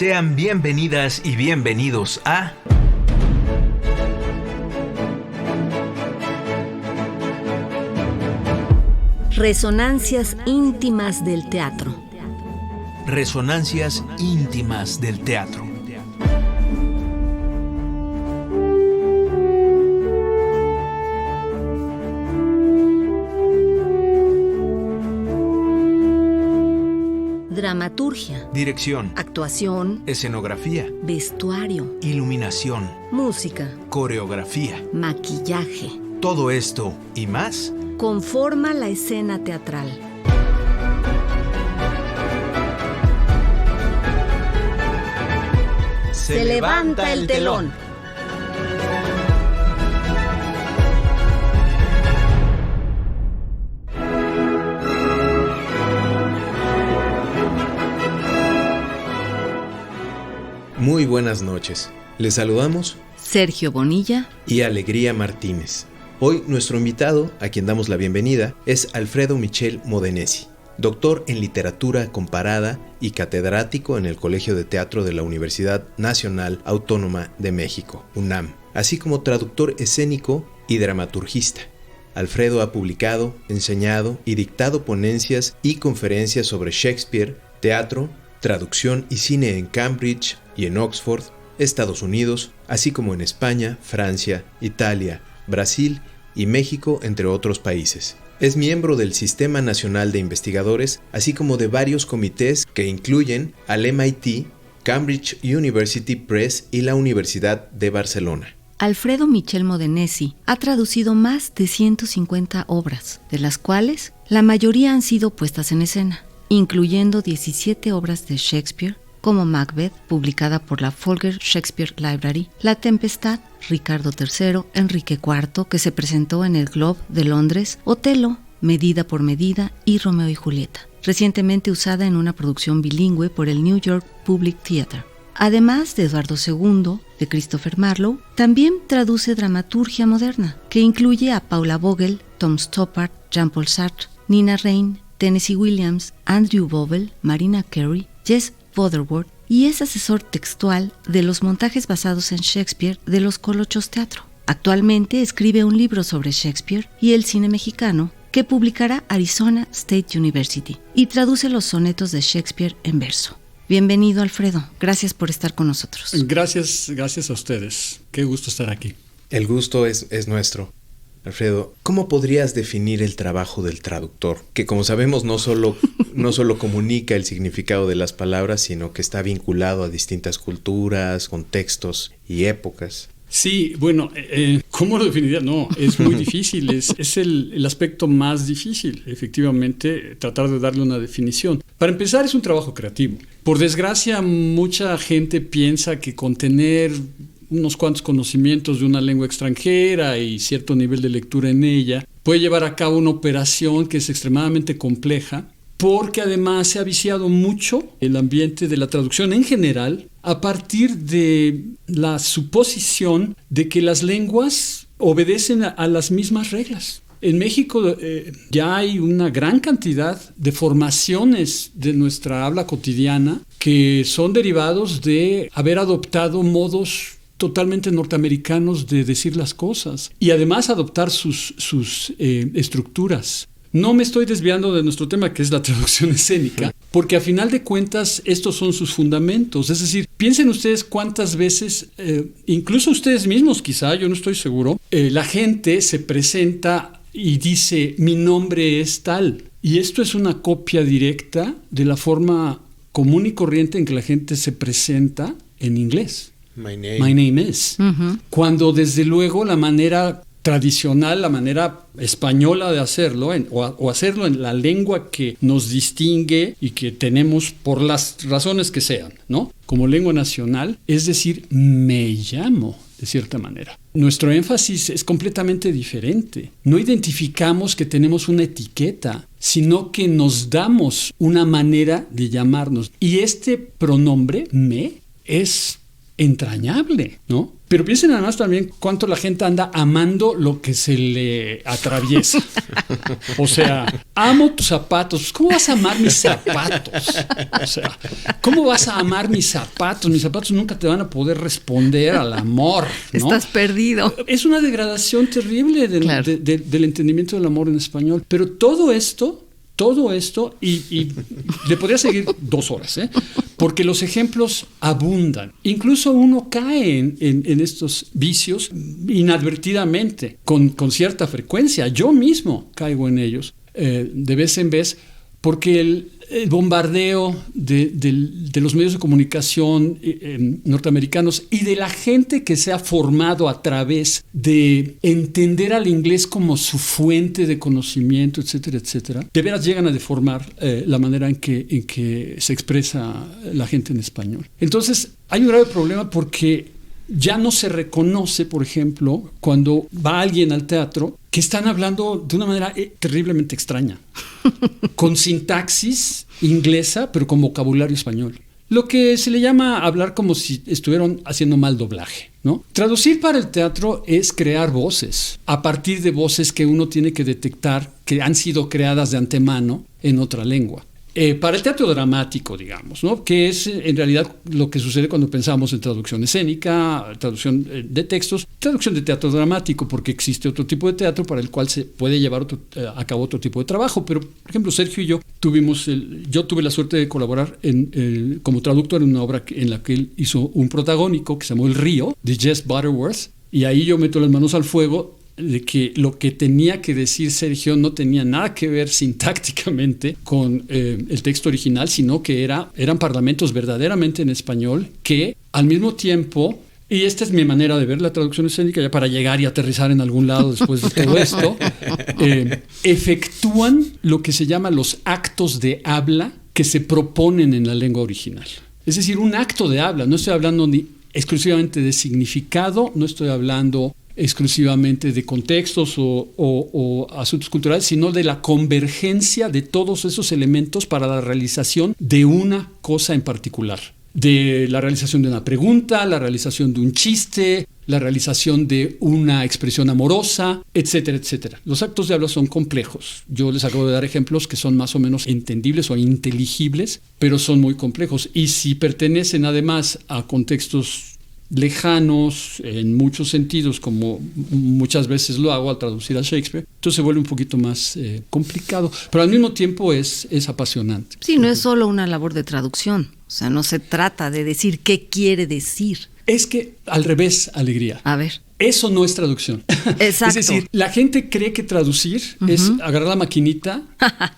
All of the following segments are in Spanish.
Sean bienvenidas y bienvenidos a Resonancias íntimas del teatro. Resonancias íntimas del teatro. Dramaturgia, Dirección, actuación, escenografía, vestuario, iluminación, música, coreografía. maquillaje. Todo esto y más Conforma la escena teatral. Se levanta el telón. Muy buenas noches. Les saludamos Sergio Bonilla y Alegría Martínez. Hoy nuestro invitado, a quien damos la bienvenida, es Alfredo Michel Modenesi, doctor en literatura comparada y catedrático en el Colegio de Teatro de la Universidad Nacional Autónoma de México, UNAM, así como traductor escénico y dramaturgista. Alfredo ha publicado, enseñado y dictado ponencias y conferencias sobre Shakespeare, teatro, traducción y cine en Cambridge y en Oxford, Estados Unidos, así como en España, Francia, Italia, Brasil y México, entre otros países. Es miembro del Sistema Nacional de Investigadores, así como de varios comités que incluyen al MIT, Cambridge University Press y la Universidad de Barcelona. Alfredo Michel Modenesi ha traducido más de 150 obras, de las cuales la mayoría han sido puestas en escena, incluyendo 17 obras de Shakespeare, como Macbeth, publicada por la Folger Shakespeare Library, La Tempestad, Ricardo III, Enrique IV, que se presentó en el Globe de Londres, Otelo, Medida por Medida y Romeo y Julieta, recientemente usada en una producción bilingüe por el New York Public Theatre. Además de Eduardo II, de Christopher Marlowe, también traduce dramaturgia moderna, que incluye a Paula Vogel, Tom Stoppard, Jean-Paul Sartre, Nina Raine, Tennessee Williams, Andrew Bovell, Marina Carey, Jess Butterworth, y es asesor textual de los montajes basados en Shakespeare de los Colochos Teatro. Actualmente escribe un libro sobre Shakespeare y el cine mexicano que publicará Arizona State University y traduce los sonetos de Shakespeare en verso. Bienvenido, Alfredo. Gracias por estar con nosotros. Gracias a ustedes. Qué gusto estar aquí. El gusto es nuestro. Alfredo, ¿cómo podrías definir el trabajo del traductor? Que, como sabemos, no solo comunica el significado de las palabras, sino que está vinculado a distintas culturas, contextos y épocas. Sí, bueno, ¿cómo lo definiría? No, es muy difícil, es el aspecto más difícil, efectivamente, tratar de darle una definición. Para empezar, es un trabajo creativo. Por desgracia, mucha gente piensa que con tener unos cuantos conocimientos de una lengua extranjera y cierto nivel de lectura en ella, puede llevar a cabo una operación que es extremadamente compleja, porque además se ha viciado mucho el ambiente de la traducción en general a partir de la suposición de que las lenguas obedecen a las mismas reglas. En México ya hay una gran cantidad de formaciones de nuestra habla cotidiana que son derivados de haber adoptado modos totalmente norteamericanos de decir las cosas y además adoptar sus estructuras. No me estoy desviando de nuestro tema, que es la traducción escénica, porque a final de cuentas estos son sus fundamentos. Es decir, piensen ustedes cuántas veces, incluso ustedes mismos quizá, yo no estoy seguro, la gente se presenta y dice, mi nombre es tal. Y esto es una copia directa de la forma común y corriente en que la gente se presenta en inglés. My name is. Uh-huh. Cuando desde luego la manera tradicional, la manera española de hacerlo, o hacerlo en la lengua que nos distingue y que tenemos por las razones que sean, ¿no? Como lengua nacional, es decir, me llamo, de cierta manera. Nuestro énfasis es completamente diferente. No identificamos que tenemos una etiqueta, sino que nos damos una manera de llamarnos. Y este pronombre, me, es entrañable, ¿no? Pero piensen además también cuánto la gente anda amando lo que se le atraviesa. O sea, amo tus zapatos. ¿Cómo vas a amar mis zapatos? O sea, ¿cómo vas a amar mis zapatos? Mis zapatos nunca te van a poder responder al amor, ¿no? Estás perdido. Es una degradación terrible del entendimiento del amor en español. Pero todo esto, y le podría seguir 2 horas, porque los ejemplos abundan. Incluso uno cae en estos vicios inadvertidamente, con cierta frecuencia. Yo mismo caigo en ellos de vez en vez, porque el bombardeo de los medios de comunicación norteamericanos y de la gente que se ha formado a través de entender al inglés como su fuente de conocimiento, etcétera, etcétera, de veras llegan a deformar la manera en que se expresa la gente en español. Entonces, hay un grave problema porque ya no se reconoce, por ejemplo, cuando va alguien al teatro, que están hablando de una manera terriblemente extraña, con sintaxis inglesa, pero con vocabulario español. Lo que se le llama hablar como si estuvieran haciendo mal doblaje, ¿no? Traducir para el teatro es crear voces, a partir de voces que uno tiene que detectar que han sido creadas de antemano en otra lengua. Para el teatro dramático, digamos, ¿no? Que es en realidad lo que sucede cuando pensamos en traducción escénica, traducción de textos, traducción de teatro dramático, porque existe otro tipo de teatro para el cual se puede llevar a cabo otro tipo de trabajo. Pero, por ejemplo, Sergio y yo yo tuve la suerte de colaborar como traductor en una obra en la que él hizo un protagónico que se llamó El Río, de Jess Butterworth, y ahí yo meto las manos al fuego de que lo que tenía que decir Sergio no tenía nada que ver sintácticamente con el texto original, sino que eran parlamentos verdaderamente en español que al mismo tiempo, y esta es mi manera de ver la traducción escénica ya para llegar y aterrizar en algún lado después de todo esto, efectúan lo que se llama los actos de habla que se proponen en la lengua original. Es decir, un acto de habla, no estoy hablando ni exclusivamente de significado, no estoy hablando exclusivamente de contextos o asuntos culturales, sino de la convergencia de todos esos elementos para la realización de una cosa en particular. De la realización de una pregunta, la realización de un chiste, la realización de una expresión amorosa, etcétera, etcétera. Los actos de habla son complejos. Yo les acabo de dar ejemplos que son más o menos entendibles o inteligibles, pero son muy complejos. Y si pertenecen además a contextos lejanos en muchos sentidos, como muchas veces lo hago al traducir a Shakespeare, entonces se vuelve un poquito más complicado, pero al mismo tiempo es apasionante. Sí, no es solo una labor de traducción, o sea, no se trata de decir qué quiere decir. Es que al revés, Alegría. A ver. Eso no es traducción. Exacto. Es decir, la gente cree que traducir es agarrar la maquinita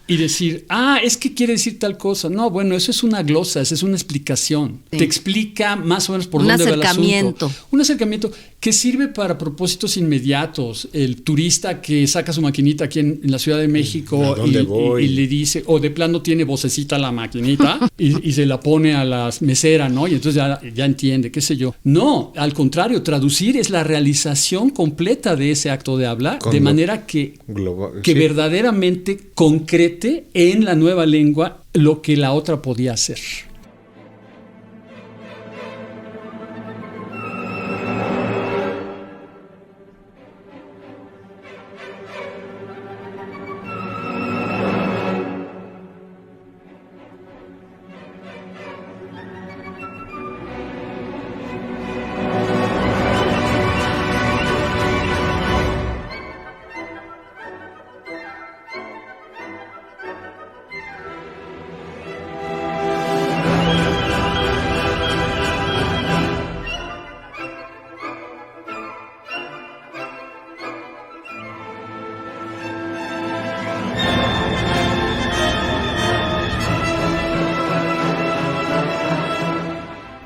y decir, es que quiere decir tal cosa. No, bueno, eso es una glosa, eso es una explicación. Sí. Te explica más o menos por dónde va el asunto. Un acercamiento que sirve para propósitos inmediatos. El turista que saca su maquinita aquí en la Ciudad de México y le dice, o de plano tiene vocecita la maquinita y se la pone a la mesera, ¿no? Y entonces ya entiende, qué sé yo. No, al contrario, traducir es la realización completa de ese acto de habla, de manera que verdaderamente concrete en la nueva lengua lo que la otra podía hacer.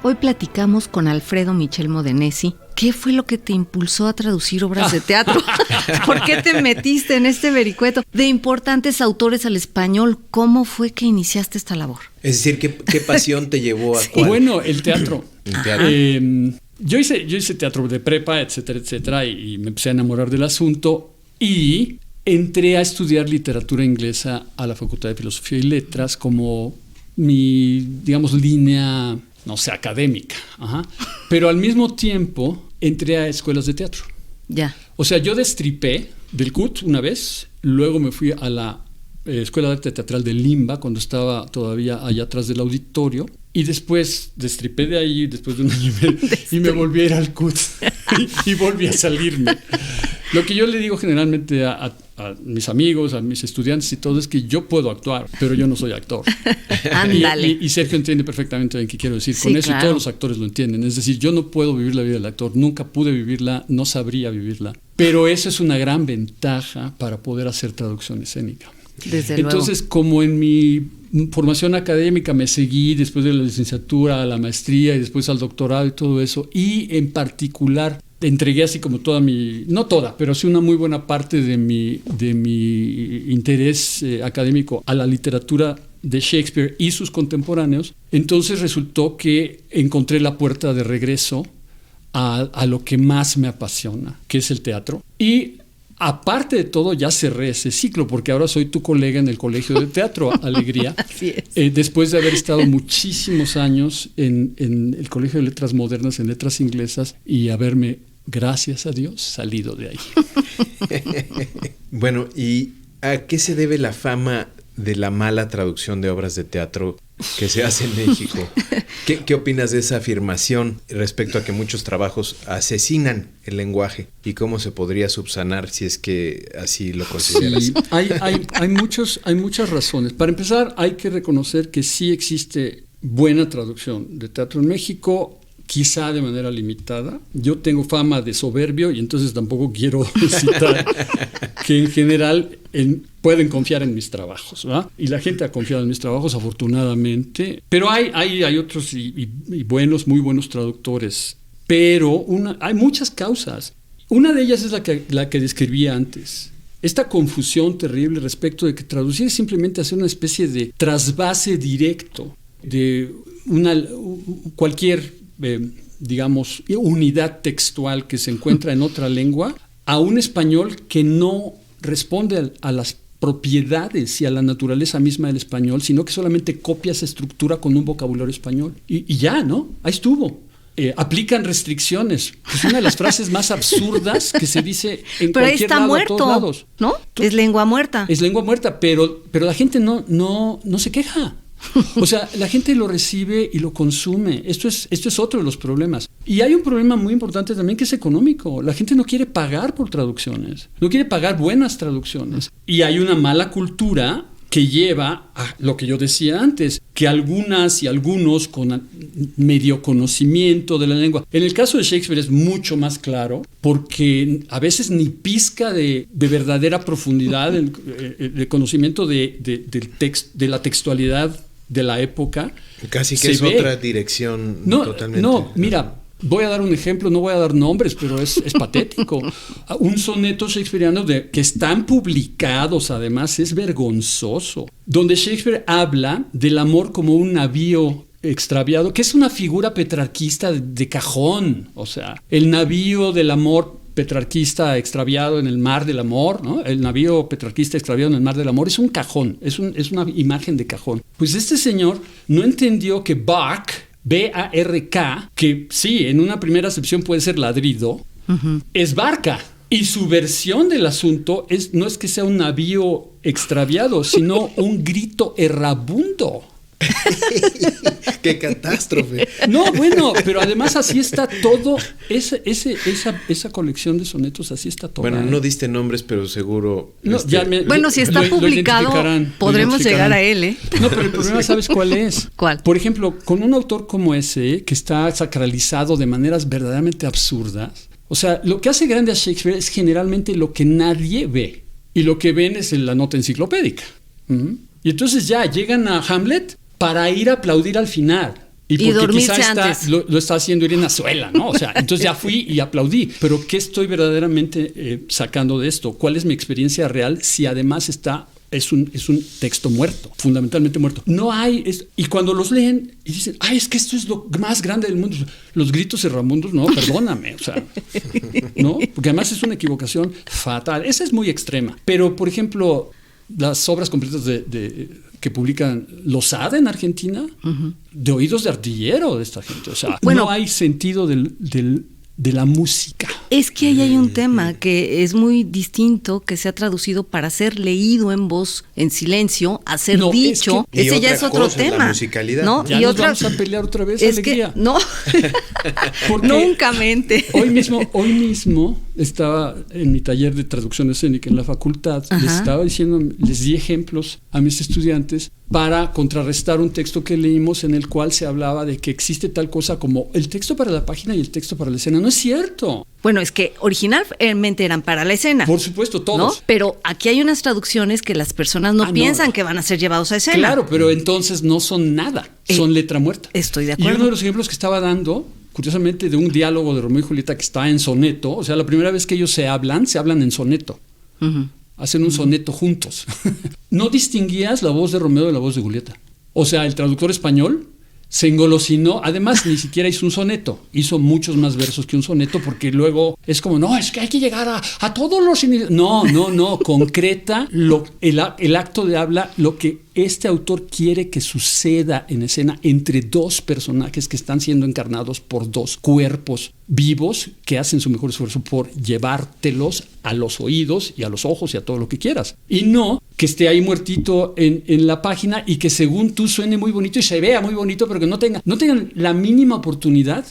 Hoy platicamos con Alfredo Michel Modenesi. ¿Qué fue lo que te impulsó a traducir obras de teatro? ¿Por qué te metiste en este vericueto de importantes autores al español? ¿Cómo fue que iniciaste esta labor? Es decir, ¿qué pasión te llevó a cuál? Bueno, el teatro. ¿El teatro? Yo hice teatro de prepa, etcétera, etcétera, y me empecé a enamorar del asunto y entré a estudiar literatura inglesa a la Facultad de Filosofía y Letras como mi, digamos, línea no sé, académica. Pero al mismo tiempo entré a escuelas de teatro. Ya. O sea, yo destripé del CUT una vez, luego me fui a la Escuela de Arte Teatral de Limba, cuando estaba todavía allá atrás del auditorio, y después destripé de ahí, después de un año y medio, y me volví a ir al CUT, y volví a salirme. Lo que yo le digo generalmente a mis amigos, a mis estudiantes y todo, es que yo puedo actuar, pero yo no soy actor. Ándale. Y Sergio entiende perfectamente qué quiero decir con Sí, eso, claro. y todos los actores lo entienden. Es decir, yo no puedo vivir la vida del actor, nunca pude vivirla, no sabría vivirla. Pero eso es una gran ventaja para poder hacer traducción escénica. Desde Entonces, como en mi formación académica me seguí después de la licenciatura a la maestría y después al doctorado y todo eso, y en particular entregué así como toda mi, no toda, pero sí una muy buena parte de mi interés académico a la literatura de Shakespeare y sus contemporáneos. Entonces resultó que encontré la puerta de regreso a lo que más me apasiona, que es el teatro. Y aparte de todo, ya cerré ese ciclo, porque ahora soy tu colega en el Colegio de Teatro Alegría. Así es. Después de haber estado muchísimos años en el Colegio de Letras Modernas, en Letras Inglesas, y haberme, gracias a Dios, salido de ahí. Bueno, ¿y a qué se debe la fama de la mala traducción de obras de teatro que se hace en México? ¿Qué opinas de esa afirmación respecto a que muchos trabajos asesinan el lenguaje? ¿Y cómo se podría subsanar si es que así lo consideras? Sí, hay muchas razones. Para empezar, hay que reconocer que sí existe buena traducción de teatro en México, quizá de manera limitada. Yo tengo fama de soberbio y entonces tampoco quiero citar que en general pueden confiar en mis trabajos, ¿verdad? Y la gente ha confiado en mis trabajos, afortunadamente. Pero hay otros y buenos, muy buenos traductores. Pero hay muchas causas. Una de ellas es la que describí antes. Esta confusión terrible respecto de que traducir es simplemente hacer una especie de trasvase directo de cualquier digamos, unidad textual que se encuentra en otra lengua a un español que no responde a las propiedades y a la naturaleza misma del español, sino que solamente copia esa estructura con un vocabulario español. Y ya, ¿no? Ahí estuvo. Aplican restricciones. Es una de las frases más absurdas que se dice en pero cualquier está lado, muerto, a todos lados. ¿no? Es lengua muerta. Es lengua muerta, pero la gente no se queja. O sea, la gente lo recibe y lo consume. Esto es otro de los problemas. Y hay un problema muy importante también que es económico. La gente no quiere pagar por traducciones, no quiere pagar buenas traducciones. Y hay una mala cultura que lleva a lo que yo decía antes, que algunas y algunos con medio conocimiento de la lengua. En el caso de Shakespeare es mucho más claro, porque a veces ni pizca de verdadera profundidad el conocimiento del texto, de la textualidad de la época. Casi que es ve. otra dirección totalmente. No, mira, voy a dar un ejemplo, no voy a dar nombres, pero es patético. Un soneto shakespeariano que están publicados, además, es vergonzoso, donde Shakespeare habla del amor como un navío extraviado, que es una figura petrarquista de cajón. O sea, el navío del amor petrarquista extraviado en el mar del amor, ¿no? El navío petrarquista extraviado en el mar del amor es un cajón, es una imagen de cajón. Pues este señor no entendió que bark, B-A-R-K, que sí, en una primera acepción puede ser ladrido, es barca. Y su versión del asunto no es que sea un navío extraviado, sino un grito errabundo. ¡Qué catástrofe! No, bueno, pero además así está todo, esa colección de sonetos, así está toda. Bueno, no diste nombres, pero seguro... No, bueno, si está publicado, podremos llegar a él, ¿eh? No, pero el problema, ¿sabes cuál es? ¿Cuál? Por ejemplo, con un autor como ese, que está sacralizado de maneras verdaderamente absurdas, o sea, lo que hace grande a Shakespeare es generalmente lo que nadie ve, y lo que ven es la nota enciclopédica. Y entonces ya llegan a Hamlet para ir a aplaudir al final. Y porque dormirse quizá antes. Lo está haciendo Irene Azuela, ¿no? O sea, entonces ya fui y aplaudí. Pero ¿qué estoy verdaderamente sacando de esto? ¿Cuál es mi experiencia real si además es un texto muerto, fundamentalmente muerto? No hay... y cuando los leen y dicen, es que esto es lo más grande del mundo. Los gritos erramundos, no, perdóname. O sea, ¿no? Porque además es una equivocación fatal. Esa es muy extrema. Pero, por ejemplo... las obras completas que publican Losada en Argentina, de oídos de artillero de esta gente. O sea, no hay sentido de la música. Es que ahí hay un tema que es muy distinto, que se ha traducido para ser leído en voz, en silencio, a ser dicho. Es que, ese ya es otro tema. La musicalidad. ¿No? Ya nos vamos a pelear otra vez, es Alegría. Que, no, nunca mente. Hoy mismo estaba en mi taller de traducción escénica en la facultad. Les di ejemplos a mis estudiantes para contrarrestar un texto que leímos en el cual se hablaba de que existe tal cosa como el texto para la página y el texto para la escena. No es cierto. Bueno, es que originalmente eran para la escena. Por supuesto, todos. ¿No? Pero aquí hay unas traducciones que las personas no piensan que van a ser llevados a escena. Claro, pero entonces no son nada. Son letra muerta. Estoy de acuerdo. Y uno de los ejemplos que estaba dando, curiosamente, de un diálogo de Romeo y Julieta que está en soneto, o sea, la primera vez que ellos se hablan en soneto. Hacen un soneto juntos. No distinguías la voz de Romeo de la voz de Julieta. O sea, el traductor español se engolosinó. Además, ni siquiera hizo un soneto. Hizo muchos más versos que un soneto, porque luego es como, no, es que hay que llegar a todos los... No. Concreta el acto de habla, lo que este autor quiere que suceda en escena entre dos personajes que están siendo encarnados por dos cuerpos vivos que hacen su mejor esfuerzo por llevártelos a los oídos y a los ojos y a todo lo que quieras. Y no que esté ahí muertito en la página y que según tú suene muy bonito y se vea muy bonito, pero que no tengan la mínima oportunidad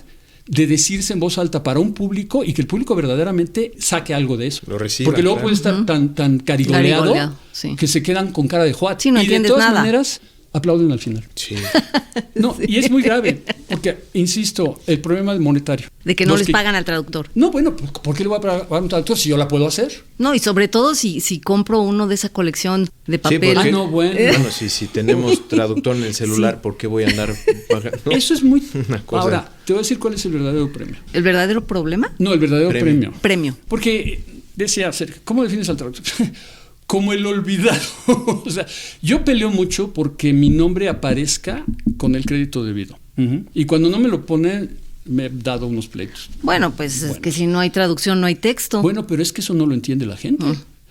de decirse en voz alta para un público y que el público verdaderamente saque algo de eso. Lo reciba, porque luego puede estar tan carigoleado que se quedan con cara de juat. Sí, no y de todas nada. maneras aplauden al final. Sí. No, y es muy grave, porque, insisto, el problema es monetario. De que no les pagan al traductor. No, bueno, ¿por qué le voy a pagar a un traductor si yo la puedo hacer? No, y sobre todo si compro uno de esa colección de papel. Sí, bueno, si tenemos traductor en el celular, ¿por qué voy a andar pagando? Eso es muy... Una cosa. Ahora, te voy a decir cuál es el verdadero premio. ¿El verdadero problema? No, el verdadero premio. Porque, decía Sergio, ¿cómo defines al traductor? Como el olvidado. O sea, yo peleo mucho porque mi nombre aparezca con el crédito debido. Y cuando no me lo ponen, me he dado unos pleitos. Bueno, pues es que si no hay traducción, no hay texto. Bueno, pero es que eso no lo entiende la gente.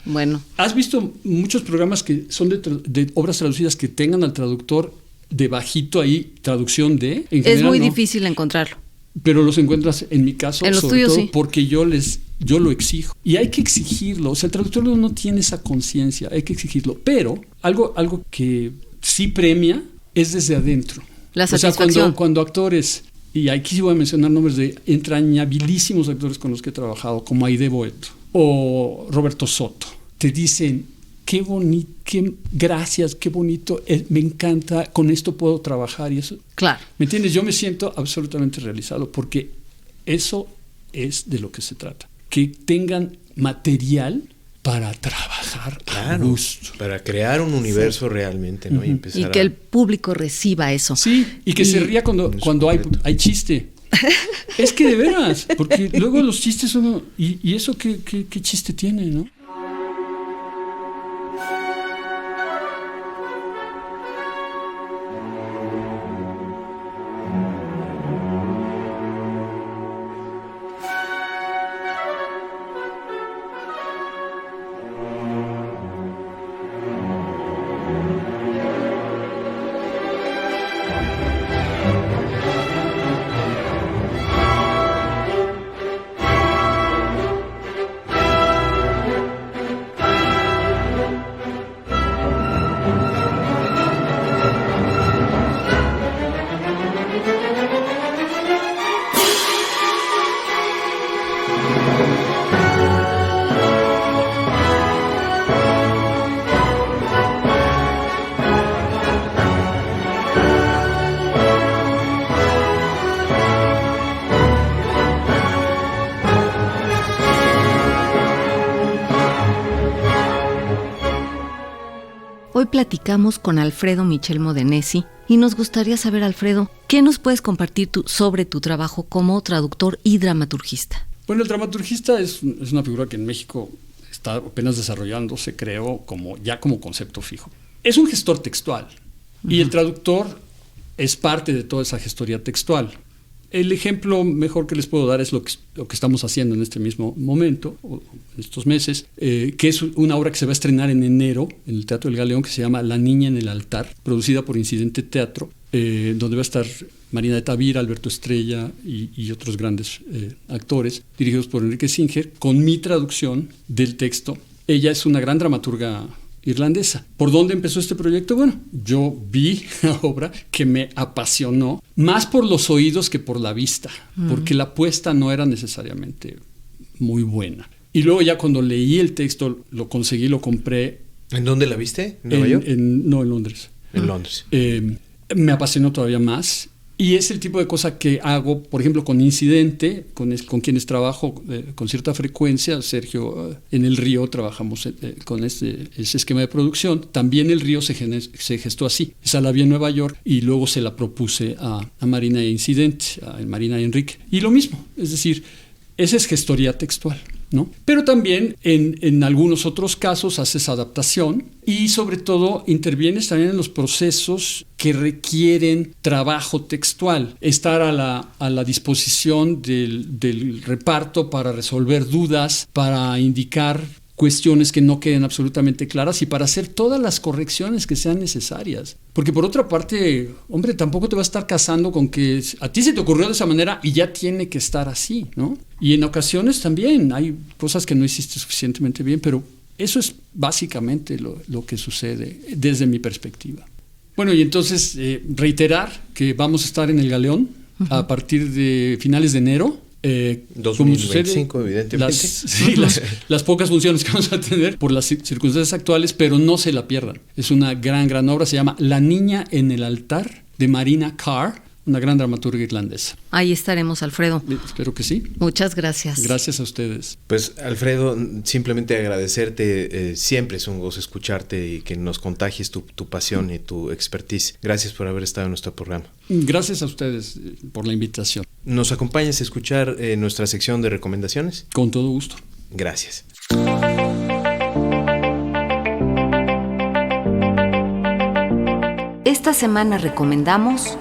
Bueno. ¿Has visto muchos programas que son de obras traducidas que tengan al traductor debajito ahí, traducción de? En general, es muy difícil encontrarlo. Pero los encuentras, en mi caso, en los sobre tuyos, todo sí. porque yo lo exijo. Y hay que exigirlo. O sea, el traductor no tiene esa conciencia, hay que exigirlo. Pero algo que sí premia es desde adentro. La satisfacción. O sea, cuando actores, y aquí sí voy a mencionar nombres de entrañabilísimos actores con los que he trabajado, como Aide Boeto o Roberto Soto, te dicen, qué bonito, gracias, qué bonito, me encanta, con esto puedo trabajar y eso. Claro. ¿Me entiendes? Yo me siento absolutamente realizado porque eso es de lo que se trata. Que tengan material para trabajar a gusto. Para crear un universo realmente, ¿no? Y que el público reciba eso. Sí, y que se ría cuando hay chiste. Es que de veras, porque luego los chistes son... ¿Y eso qué chiste tiene, no? Hoy platicamos con Alfredo Michel Modenesi y nos gustaría saber, Alfredo, ¿qué nos puedes compartir sobre tu trabajo como traductor y dramaturgista? Bueno, el dramaturgista es una figura que en México está apenas desarrollándose, creo, como concepto fijo. Es un gestor textual y el traductor es parte de toda esa gestoría textual. El ejemplo mejor que les puedo dar es lo que estamos haciendo en este mismo momento, o en estos meses, que es una obra que se va a estrenar en enero en el Teatro del Galeón, que se llama La Niña en el Altar, producida por Incidente Teatro, donde va a estar Marina de Tavira, Alberto Estrella y otros grandes actores, dirigidos por Enrique Singer, con mi traducción del texto. Ella es una gran dramaturga irlandesa. ¿Por dónde empezó este proyecto? Bueno, yo vi la obra que me apasionó, más por los oídos que por la vista, porque la puesta no era necesariamente muy buena. Y luego ya cuando leí el texto, lo conseguí, lo compré. ¿En dónde la viste? ¿En Nueva York? No, en Londres. En Londres. Me apasionó todavía más. Y es el tipo de cosa que hago, por ejemplo, con Incidente, con quienes trabajo con cierta frecuencia. Sergio, en El Río trabajamos con ese esquema de producción. También El Río se gestó así. Esa la vi en Nueva York y luego se la propuse a Marina e Incidente, a Marina y Enrique. Y lo mismo, es decir, esa es gestoría textual, ¿no? Pero también en algunos otros casos haces adaptación y sobre todo intervienes también en los procesos que requieren trabajo textual, estar a la disposición del reparto para resolver dudas, para indicar cuestiones que no queden absolutamente claras y para hacer todas las correcciones que sean necesarias. Porque por otra parte, hombre, tampoco te vas a estar casando con que a ti se te ocurrió de esa manera y ya tiene que estar así, ¿no? Y en ocasiones también hay cosas que no hiciste suficientemente bien, pero eso es básicamente lo que sucede desde mi perspectiva. Bueno, y entonces reiterar que vamos a estar en el Galeón a partir de finales de enero. 2025, evidentemente. Las pocas funciones que vamos a tener por las circunstancias actuales, pero no se la pierdan. Es una gran obra, se llama La Niña en el Altar, de Marina Carr, una gran dramaturga irlandesa. Ahí estaremos, Alfredo. Espero que sí. Muchas gracias. Gracias a ustedes. Pues, Alfredo, simplemente agradecerte. Siempre es un gozo escucharte y que nos contagies tu pasión y tu expertise. Gracias por haber estado en nuestro programa. Gracias a ustedes por la invitación. ¿Nos acompañas a escuchar nuestra sección de recomendaciones? Con todo gusto. Gracias. Esta semana recomendamos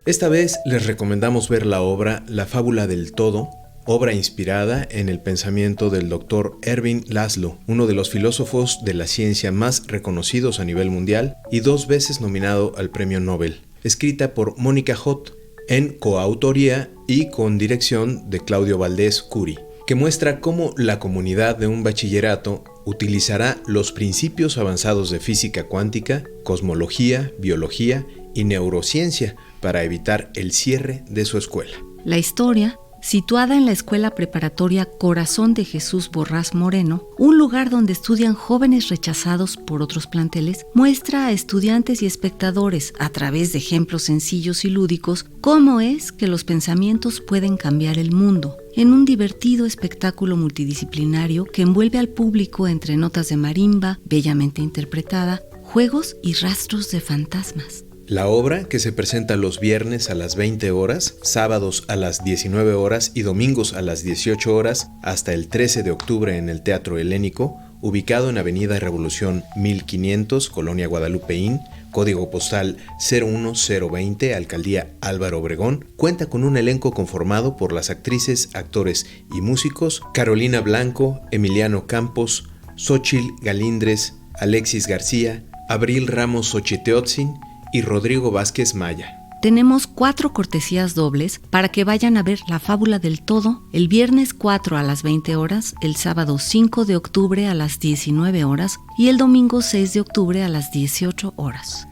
Esta vez les recomendamos ver la obra La Fábula del Todo, obra inspirada en el pensamiento del Dr. Ervin Laszlo, uno de los filósofos de la ciencia más reconocidos a nivel mundial y 2 veces nominado al Premio Nobel, escrita por Mónica Hott, en coautoría y con dirección de Claudio Valdés Curi, que muestra cómo la comunidad de un bachillerato utilizará los principios avanzados de física cuántica, cosmología, biología y neurociencia para evitar el cierre de su escuela. La historia, situada en la Escuela Preparatoria Corazón de Jesús Borrás Moreno, un lugar donde estudian jóvenes rechazados por otros planteles, muestra a estudiantes y espectadores, a través de ejemplos sencillos y lúdicos, cómo es que los pensamientos pueden cambiar el mundo, en un divertido espectáculo multidisciplinario que envuelve al público entre notas de marimba, bellamente interpretada, juegos y rastros de fantasmas. La obra, que se presenta los viernes a las 20 horas, sábados a las 19 horas y domingos a las 18 horas, hasta el 13 de octubre en el Teatro Helénico, ubicado en Avenida Revolución 1500, Colonia Guadalupeín, código postal 01020, Alcaldía Álvaro Obregón, cuenta con un elenco conformado por las actrices, actores y músicos Carolina Blanco, Emiliano Campos, Xóchitl Galíndez, Alexis García, Abril Ramos Xochiteotzin y Rodrigo Vázquez Maya. Tenemos 4 cortesías dobles para que vayan a ver La Fábula del Todo el viernes 4 a las 20 horas, el sábado 5 de octubre a las 19 horas y el domingo 6 de octubre a las 18 horas.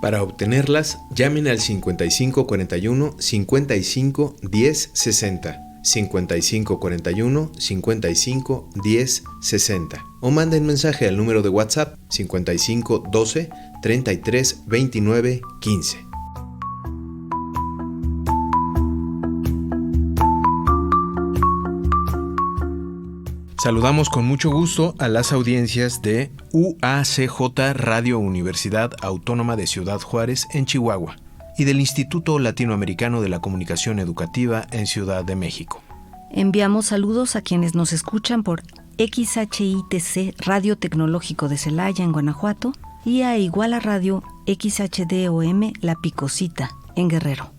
Para obtenerlas, llamen al 5541 55 10 60, 5541 55 10 60 o manden mensaje al número de WhatsApp 55 12 33 29 15. Saludamos con mucho gusto a las audiencias de UACJ Radio Universidad Autónoma de Ciudad Juárez en Chihuahua y del Instituto Latinoamericano de la Comunicación Educativa en Ciudad de México. Enviamos saludos a quienes nos escuchan por XHITC Radio Tecnológico de Celaya en Guanajuato y a Iguala Radio XHDOM La Picosita en Guerrero.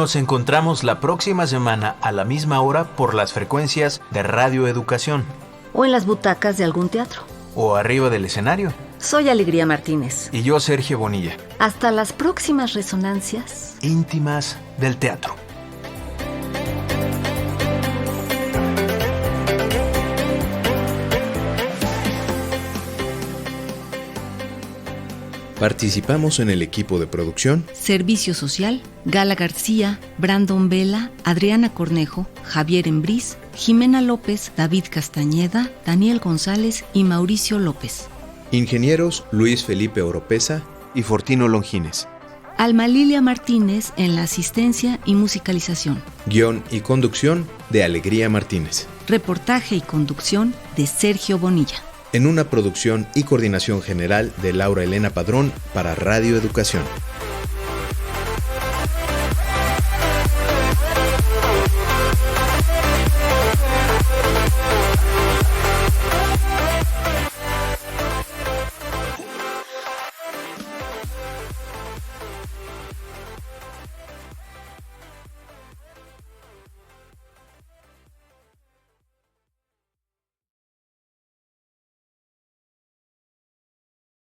Nos encontramos la próxima semana a la misma hora por las frecuencias de Radio Educación. O en las butacas de algún teatro. O arriba del escenario. Soy Alegría Martínez. Y yo, Sergio Bonilla. Hasta las próximas resonancias íntimas del teatro. Participamos en el equipo de producción Servicio Social, Gala García, Brandon Vela, Adriana Cornejo, Javier Embriz, Jimena López, David Castañeda, Daniel González y Mauricio López. Ingenieros Luis Felipe Oropesa y Fortino Longines. Alma Lilia Martínez en la asistencia y musicalización. Guión y conducción de Alegría Martínez. Reportaje y conducción de Sergio Bonilla. En una producción y coordinación general de Laura Elena Padrón para Radio Educación.